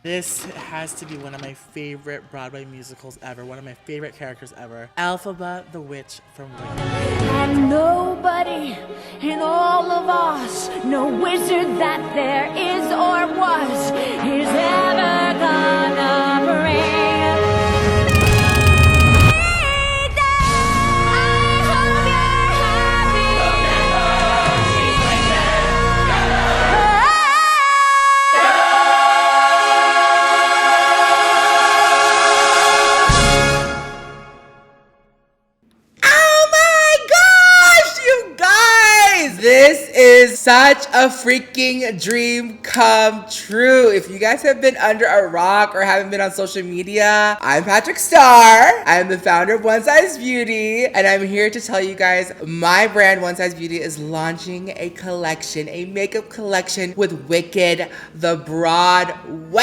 This has to be one of my favorite Broadway musicals ever, one of my favorite characters ever. Elphaba the Witch from Wicked. And nobody in all of us, no wizard that there is or was, is ever gonna bring This is such a freaking dream come true. If you guys have been under a rock or haven't been on social media, I'm PatrickStarrr. I'm the founder of One Size Beauty, and I'm here to tell you guys my brand, One Size Beauty, is launching a collection, a makeup collection with Wicked the Broadway.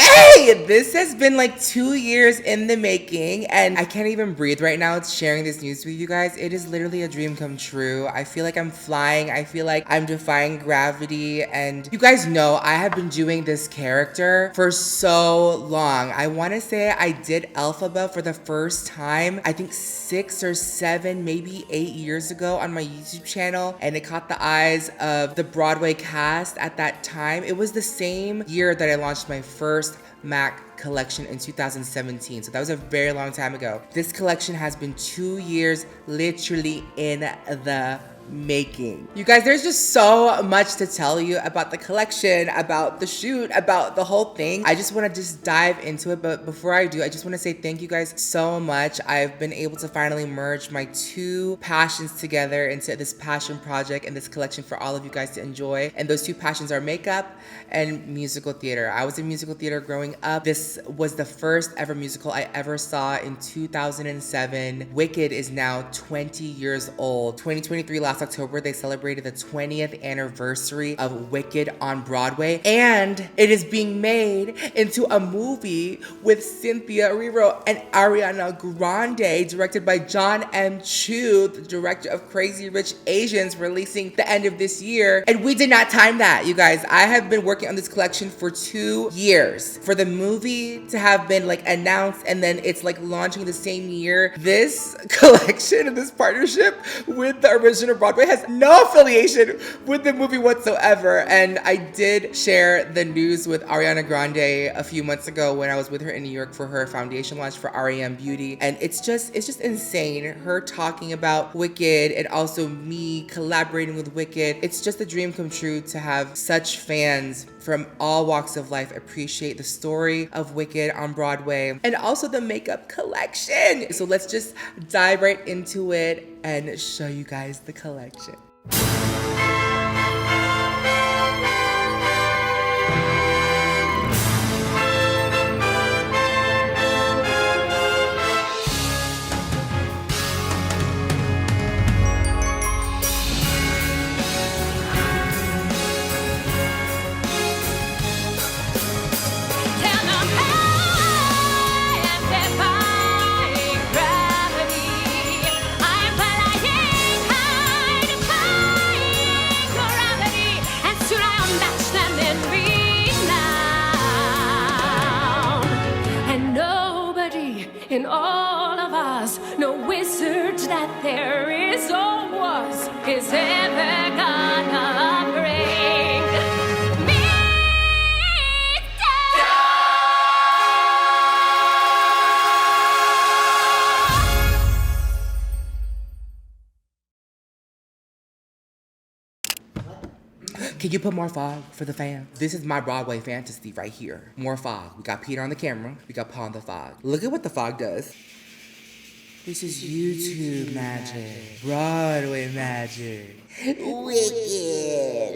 This has been like 2 years in the making, and I can't even breathe right now. It's sharing this news with you guys. It is literally a dream come true. I feel like I'm flying. I feel like I'm defying gravity, and you guys know I have been doing this character for so long. I want to say I did Elphaba for the first time, I think 6 or 7, maybe 8 years ago on my YouTube channel, and it caught the eyes of the Broadway cast at that time. It was the same year that I launched my first MAC collection in 2017. So that was a very long time ago. This collection has been 2 years literally in the making. You guys, there's just so much to tell you about the collection, about the shoot, about the whole thing. I just want to just dive into it, but before I do, I just want to say thank you guys so much. I've been able to finally merge my 2 passions together into this passion project and this collection for all of you guys to enjoy. And those 2 passions are makeup and musical theater. I was in musical theater growing up. This was the first ever musical I ever saw in 2007. Wicked is now 20 years old. 2023 last October, they celebrated the 20th anniversary of Wicked on Broadway, and it is being made into a movie with Cynthia Erivo and Ariana Grande, directed by John M. Chu, the director of Crazy Rich Asians, releasing the end of this year. And we did not time that, you guys. I have been working on this collection for 2 years. For the movie to have been like announced and then it's like launching the same year, this collection and this partnership with the original Broadway has no affiliation with the movie whatsoever. And I did share the news with Ariana Grande a few months ago when I was with her in New York for her foundation launch for REM Beauty. And it's just insane. Her talking about Wicked and also me collaborating with Wicked. It's just a dream come true to have such fans from all walks of life appreciate the story of Wicked on Broadway and also the makeup collection. So let's just dive right into it and show you guys the collection. In all of us, no wizard that there is or was is ever gonna bring me down. Can you put more fog for the fans? This is my Broadway fantasy right here. More fog. We got Peter on the camera. We got Paul in the fog. Look at what the fog does. This is YouTube magic. Broadway magic. Wicked.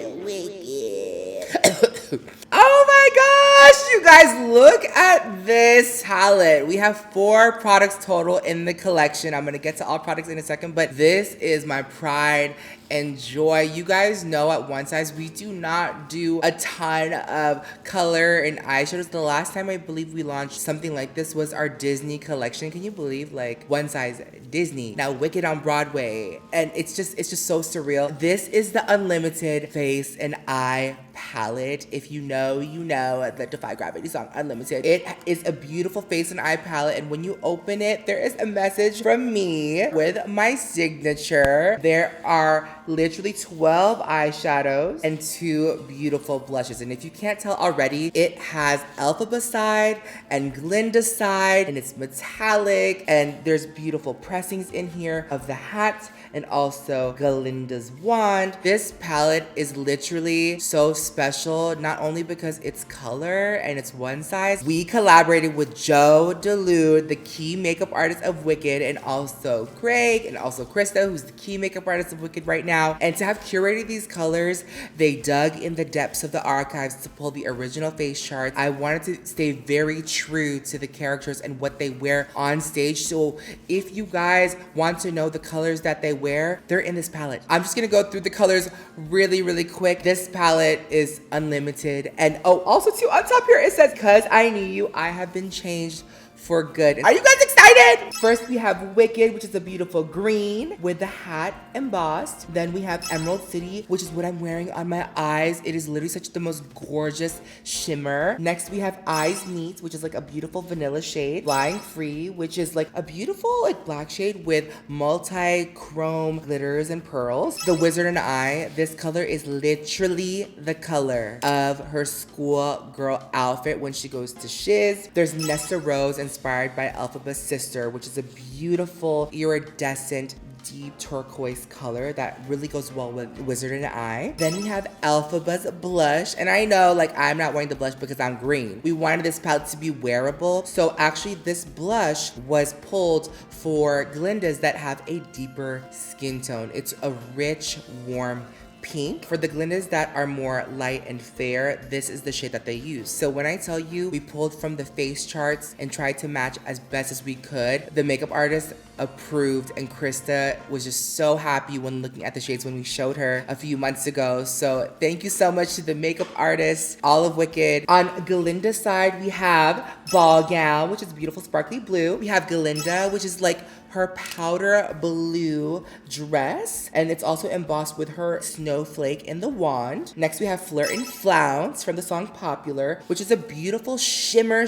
Oh my gosh, you guys, look at this palette. We have 4 products total in the collection. I'm gonna get to all products in a second, but this is my pride and joy. You guys know at One Size, we do not do a ton of color and eyeshadows. The last time I believe we launched something like this was our Disney collection. Can you believe, like, One Size Disney, now Wicked on Broadway, and it's just so surreal. This is the unlimited face and eye palette. If you know, you know the Defying Gravity song, Unlimited. It is a beautiful face and eye palette, and when you open it, there is a message from me with my signature. There are literally 12 eyeshadows and 2 beautiful blushes. And if you can't tell already, it has Elphaba side and Glinda side, and it's metallic, and there's beautiful pressings in here of the hat and also Galinda's wand. This palette is literally so special, not only because it's color and it's one size. We collaborated with Joe Delude, the key makeup artist of Wicked, and also Greg and also Krista, who's the key makeup artist of Wicked right now. And to have curated these colors, they dug in the depths of the archives to pull the original face charts. I wanted to stay very true to the characters and what they wear on stage. So if you guys want to know the colors that they wear, they're in this palette. I'm just gonna go through the colors really quick. This palette is unlimited. And oh, also too, on top here it says, "'Cause I knew you, I have been changed for good." Are you guys excited? First we have Wicked, which is a beautiful green with the hat embossed. Then we have Emerald City, which is what I'm wearing on my eyes. It is literally such the most gorgeous shimmer. Next we have Eyes Meet, which is like a beautiful vanilla shade. Flying Free, which is like a beautiful like black shade with multi-chrome glitters and pearls. The Wizard and I, this color is literally the color of her school girl outfit when she goes to Shiz. There's Nesta Rose, inspired by Elphaba's sister, which is a beautiful iridescent deep turquoise color that really goes well with Wizard and I. Then we have Elphaba's blush, and I know like I'm not wearing the blush because I'm green. We wanted this palette to be wearable, so actually this blush was pulled for Glinda's that have a deeper skin tone. It's a rich, warm pink. For the Glindas that are more light and fair, this is the shade that they use. So when I tell you we pulled from the face charts and tried to match as best as we could, the makeup artist approved, and Krista was just so happy when looking at the shades when we showed her a few months ago. So thank you so much to the makeup artist, all of Wicked. On Galinda's side, we have Ball Gown, which is beautiful sparkly blue. We have Galinda, which is like her powder blue dress, and it's also embossed with her snowflake in the wand. Next we have Flirt and Flounce from the song Popular, which is a beautiful shimmer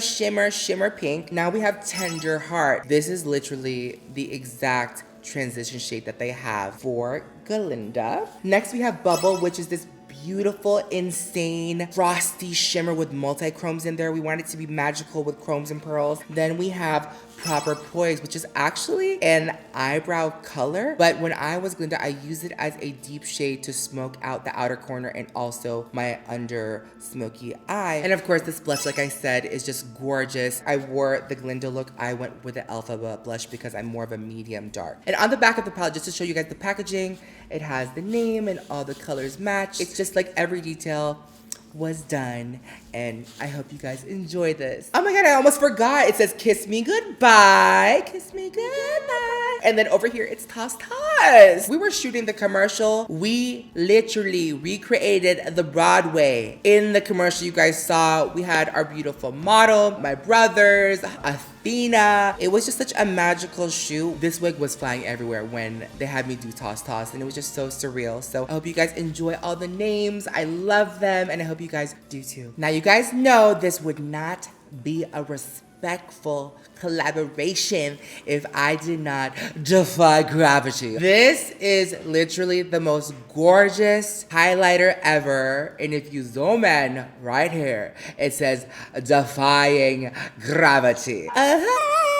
pink. Now we have Tender Heart. This is literally the exact transition shade that they have for Galinda. Next we have Bubble, which is this beautiful, insane, frosty shimmer with multi-chromes in there. We want it to be magical with chromes and pearls. Then we have Proper Poise, which is actually an eyebrow color, but when I was Glinda, I used it as a deep shade to smoke out the outer corner and also my under smoky eye. And of course, this blush, like I said, is just gorgeous. I wore the Glinda look. I went with the Elphaba blush because I'm more of a medium dark. And on the back of the palette, just to show you guys the packaging, it has the name and all the colors match. It's just like every detail was done, and I hope you guys enjoy this. Oh my god, I almost forgot. It says kiss me goodbye. Kiss me goodbye. And then over here it's Toss Toss. We were shooting the commercial. We literally recreated the Broadway. In the commercial you guys saw, we had our beautiful model, my brothers, Athena. It was just such a magical shoot. This wig was flying everywhere when they had me do Toss Toss, and it was just so surreal. So I hope you guys enjoy all the names. I love them, and I hope you guys do too. Now you guys know this would not be a respectful collaboration if I did not defy gravity. This is literally the most gorgeous highlighter ever, and if you zoom in right here, it says Defying Gravity.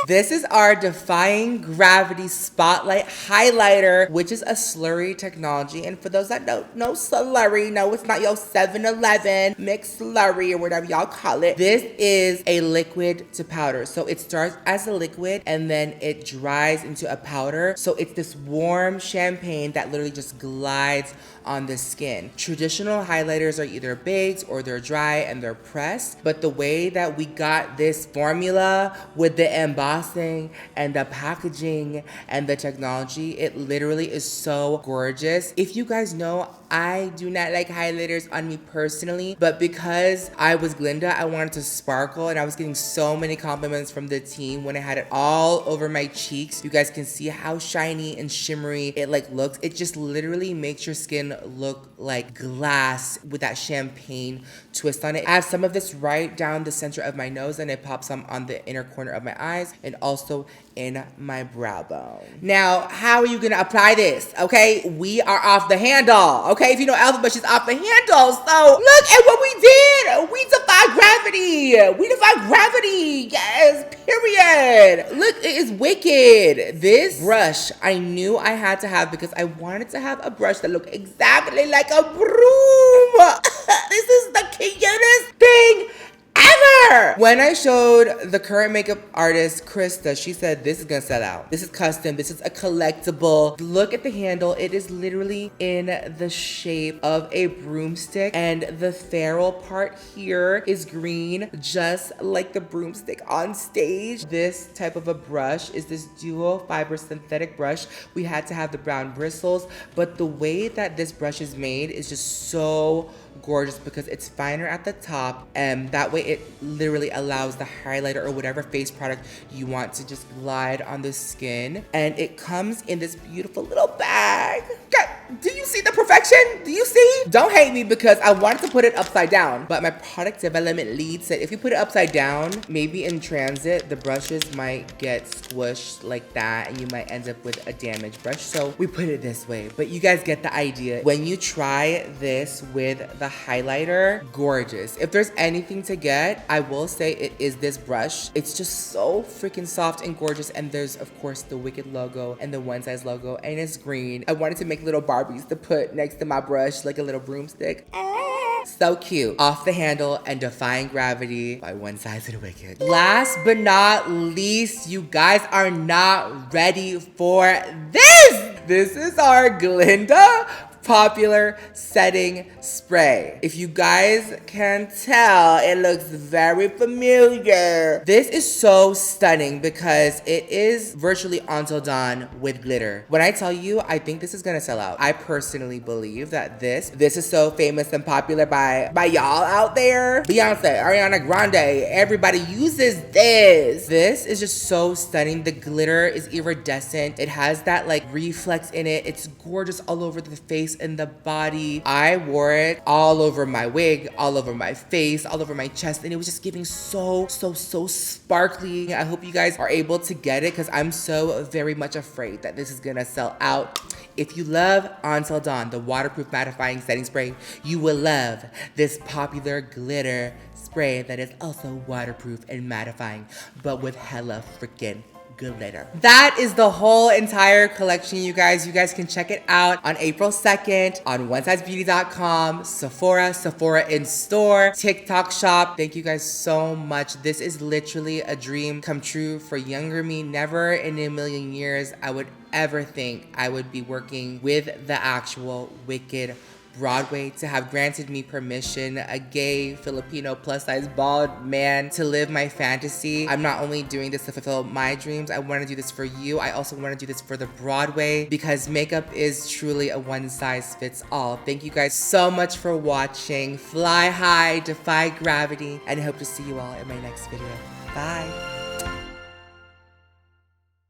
This is our Defying Gravity Spotlight Highlighter, which is a slurry technology. And for those that don't know slurry, no, it's not your 7-Eleven mixed slurry or whatever y'all call it. This is a liquid to powder. So it starts as a liquid and then it dries into a powder. So it's this warm champagne that literally just glides on the skin. Traditional highlighters are either baked or they're dry and they're pressed. But the way that we got this formula with the embossing embossing and the packaging and the technology, it literally is so gorgeous. If you guys know, I do not like highlighters on me personally, but because I was Glinda, I wanted to sparkle, and I was getting so many compliments from the team when I had it all over my cheeks. You guys can see how shiny and shimmery it like looks. It just literally makes your skin look like glass with that champagne twist on it. I have some of this right down the center of my nose, and I pop some on the inner corner of my eyes and also in my brow bone. Now, how are you gonna apply this? Okay, we are off the handle. Okay, if you know Alphabet, she's off the handle. So look at what we did. We defy gravity. We defy gravity. Yes, period. Look, it is wicked. This brush I knew I had to have because I wanted to have a brush that looked exactly like a broom. This is the cutest thing ever. When I showed the current makeup artist, Krista, she said, this is gonna sell out. This is custom. This is a collectible. Look at the handle. It is literally in the shape of a broomstick, and the ferrule part here is green, just like the broomstick on stage. This type of a brush is this dual fiber synthetic brush. We had to have the brown bristles, but the way that this brush is made is just so gorgeous because it's finer at the top, and that way it literally allows the highlighter or whatever face product you want to just glide on the skin. And it comes in this beautiful little bag. God, do you see the perfection? Do you see? Don't hate me because I wanted to put it upside down, but my product development lead said if you put it upside down, maybe in transit the brushes might get squished like that and you might end up with a damaged brush. So we put it this way, but you guys get the idea. When you try this with the highlighter, gorgeous. If there's anything to get, I will say it is this brush. It's just so freaking soft and gorgeous, and there's of course the Wicked logo and the One Size logo, and it's green. I wanted to make little Barbies to put next to my brush like a little broomstick. So cute. Off the Handle and Defying Gravity by One Size and Wicked. Last but not least, you guys are not ready for this. This is our Glinda Popular Setting Spray. If you guys can tell, it looks very familiar. This is so stunning because it is virtually Until Dawn with glitter. When I tell you, I think this is gonna sell out. I personally believe that this is so famous and popular by y'all out there. Beyonce, Ariana Grande, everybody uses this. This is just so stunning. The glitter is iridescent. It has that like reflex in it. It's gorgeous all over the face and the body. I wore it all over my wig, all over my face, all over my chest, and it was just giving so sparkly. I hope you guys are able to get it because I'm so very much afraid that this is gonna sell out. If you love Until Dawn, the waterproof mattifying setting spray, you will love this popular glitter spray that is also waterproof and mattifying, but with hella freaking glitter. That is the whole entire collection, you guys. You guys can check it out on April 2nd on onesizebeauty.com, Sephora in store, TikTok shop. Thank you guys so much. This is literally a dream come true for younger me. Never in a million years I would ever think I would be working with the actual Wicked Broadway to have granted me permission, a gay Filipino plus-size bald man, to live my fantasy. I'm not only doing this to fulfill my dreams, I want to do this for you. I also want to do this for the Broadway because makeup is truly a one-size-fits-all. Thank you guys so much for watching. Fly high, defy gravity, and I hope to see you all in my next video. Bye.